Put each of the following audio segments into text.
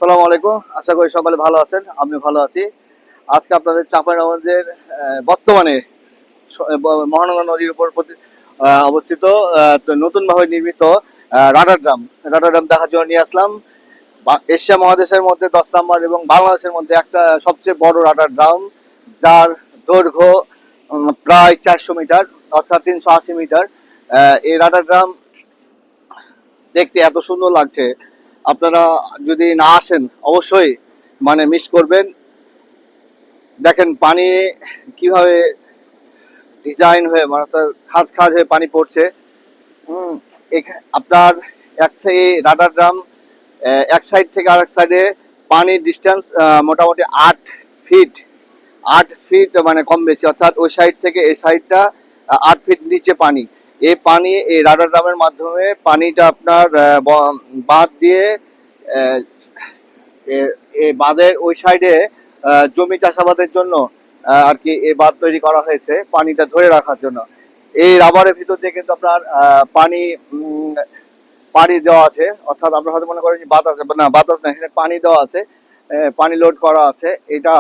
আসসালামু আলাইকুম। আশা করি সকলে ভালো আছেন, আমিও ভালো আছি। আজকে আপনাদের চাঁপাইনবাবগঞ্জের বর্তমানে মহানন্দা নদীর উপর অবস্থিত নতুনভাবে নির্মিত রাডার ড্যাম দেখার জন্য নিয়ে আসলাম। এশিয়া মহাদেশের মধ্যে 10 নম্বর এবং বাংলাদেশের মধ্যে একটা সবচেয়ে বড় রাডার ড্যাম, যার দৈর্ঘ্য প্রায় 400 মিটার, অর্থাৎ 380 মিটার। এই রাডার ড্যাম দেখতে এত সুন্দর লাগছে, আপনারা যদি না আসেন অবশ্যই মিস করবেন। দেখেন পানি কিভাবে ডিজাইন হয়ে খাঁজ খাঁজ হয়ে পানি পড়ছে। আপনার এই রাডার ড্যাম এক সাইড থেকে আরেক সাইডে পানির ডিস্টেন্স মোটামুটি 8 ফিট। 8 ফিট কম বেশি, অর্থাৎ ওই সাইড থেকে এই সাইডটা 8 ফিট নিচে পানি। এই রাডার ড্যামের মাধ্যমে পানিটা আপনার বাঁধ দিয়ে এই বাঁধের ওই সাইডে জমি চাষাবাদের জন্য আর কি এই বাঁধ তৈরি করা হয়েছে পানিটা ধরে রাখার জন্য। এই রাবারের ভিতর দিয়ে কিন্তু আপনার পানি পানি দেওয়া আছে, অর্থাৎ আপনারা হয়তো মনে করেন বাতাস, না বাতাস না, এখানে পানি দেওয়া আছে, পানি লোড করা আছে। এটা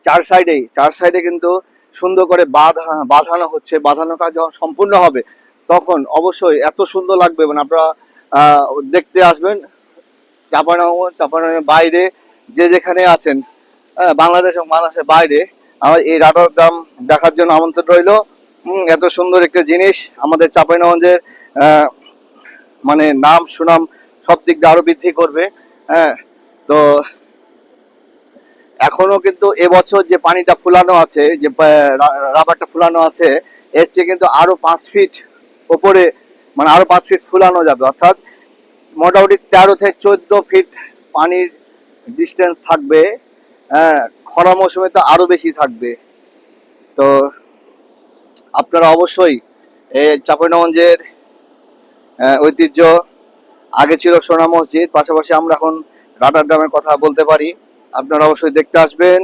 চার সাইডে কিন্তু সুন্দর করে বাঁধানো হচ্ছে। বাঁধানো কাজ যখন সম্পূর্ণ হবে তখন অবশ্যই এত সুন্দর লাগবে, আপনারা দেখতে আসবেন। চাঁপাইনবাবগঞ্জের বাইরে যে যেখানে আছেন, বাংলাদেশ এবং বাংলাদেশের বাইরে, আমার এই রাডার ড্যাম দেখার জন্য আমন্ত্রণ রইল। এত সুন্দর একটা জিনিস আমাদের চাঁপাইনবাবগঞ্জের নাম সুনাম সব দিক দিয়ে আরো বৃদ্ধি করবে। তো এখনো কিন্তু এবছর যে পানিটা ফুলানো আছে, যে রাবারটা ফুলানো আছে, এর চেয়ে কিন্তু আরো 5 ফিট ওপরে, আরো 5 ফিট ফুলানো যাবে, অর্থাৎ মোটামুটি 13 থেকে 14 ফিট পানির ডিস্টেন্স থাকবে। খরা মৌসুমে তো আরো বেশি থাকবে। তো আপনারা অবশ্যই এই চাঁপাইনবাবগঞ্জের ঐতিহ্য, আগে ছিল সোনা মসজিদ, পাশাপাশি আমরা এখন রাডার ড্যামের কথা বলতে পারি। আপনারা অবশ্যই দেখতে আসবেন।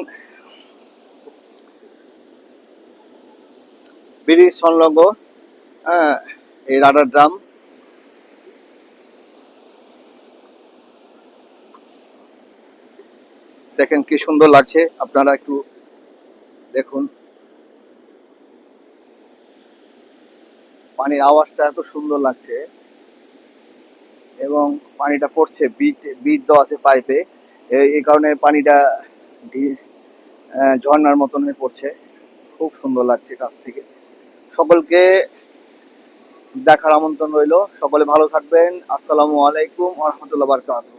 ব্রিজ সংলগ্ন এই রাডার ড্যাম। দেখেন কি সুন্দর লাগছে, আপনারা একটু দেখুন। পানির আওয়াজটা এত সুন্দর লাগছে এবং পানিটা পড়ছে, বিট দেওয়া আছে পাইপে, এই কারণে পানিটা ঝর্ণার মতন হয়ে পড়ছে। খুব সুন্দর লাগছে কাছ থেকে। সকলকে দেখার আমন্ত্রণ রইল। সকলে ভালো থাকবেন। আসসালামু আলাইকুম ওয়া রাহমাতুল্লাহি ওয়া বারাকাতুহু।